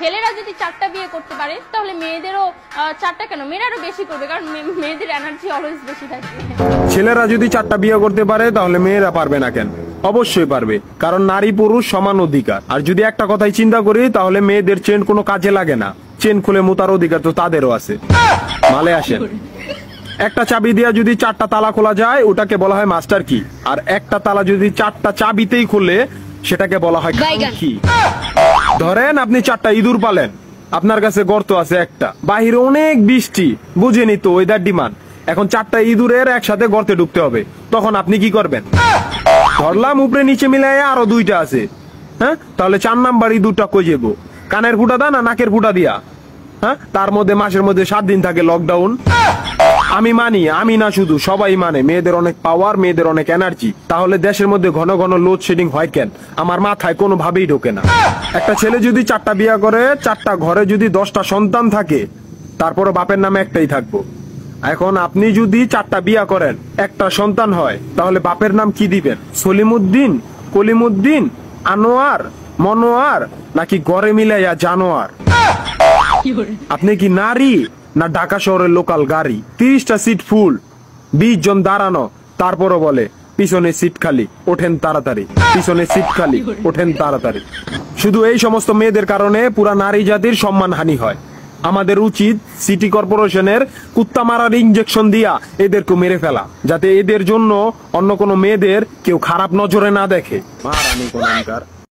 ছেলেরা যদি 4টা বিয়ে করতে পারে তাহলে মেয়েদেরও 4টা কেন, মেয়েরাও বেশি করবে, কারণ মেয়েদের এনার্জি অলওয়েজ বেশি থাকে। ছেলেরা যদি 4টা বিয়ে করতে পারে তাহলে মেয়েরা পারবে না কেন? অবশ্যই পারবে, কারণ নারী পুরুষ সমান অধিকার। আর যদি একটা কথাই চিন্তা করি তাহলে মেয়েদের চেন কোনো কাজে লাগে না, চেন খুলে মুতার অধিকার তো তাদেরও আছে। মালে আসেন, একটা চাবি দিয়া যদি 4টা তালা খোলা যায় ওটাকে বলা হয় মাস্টার কি, আর একটা তালা যদি 4টা চাবিতেই খুলে সেটাকে বলা হয় কি। ধরেন আপনি 4টা ইঁদুর পালেন, আপনার কাছে গর্ত আছে একটা, বাহিরে অনেক বৃষ্টি, বুঝেনি তো ওয়েদার ডিমান্ড। এখন 4টা ইঁদুরের একসাথে গর্তে ঢুকতে হবে, তখন আপনি কি করবেন? ধরলাম উপরে নিচে মিলাই আরো 2টা আছে, হ্যাঁ, তাহলে 4 নাম্বার ইঁদুরটা কই যাবো? কানের ফুটা দা না নাকের ফুটা দিয়া? হ্যাঁ, তার মধ্যে মাসের মধ্যে 7 দিন থাকে লকডাউন। আমি মানি, আমি না শুধু সবাই মানে, মেয়েদের অনেক পাওয়ার, মেয়েদের অনেক এনার্জি। তাহলে দেশের মধ্যে ঘন ঘন লোডশেডিং হয় কেন? আমার মাথায় কোনোভাবেই ঢোকে না। একটা ছেলে যদি 4টা বিয়ে করে, 4টা ঘরে যদি 10টা সন্তান থাকে, তারপরে বাপের নামে একটাই থাকবো। এখন আপনি যদি 4টা বিয়ে করেন, একটা সন্তান হয়, তাহলে বাপের নাম কি দিবেন? সলিমুদ্দিন, কলিমুদ্দিন, আনোয়ার, মনোয়ার, নাকি গড়ে মিলাইয়া জানোয়ার? আপনি কি নারী না ঢাকা শহরের লোকাল গাড়ি? 30টা সিট ফুল, 20 জন দাঁড়ানো, তারপরও বলে পিছনে সিট খালি, ওঠেন তাড়াতাড়ি, পিছনে সিট খালি, ওঠেন তাড়াতাড়ি। শুধু এই সমস্ত মেয়েদের কারণে পুরা নারী জাতির সম্মানহানি হয়। আমাদের উচিত সিটি কর্পোরেশনের কুত্তা মারার ইনজেকশন দিয়া এদেরকে মেরে ফেলা, যাতে এদের জন্য অন্য কোনো মেয়েদের কেউ খারাপ নজরে না দেখে। মারানি কোনকার।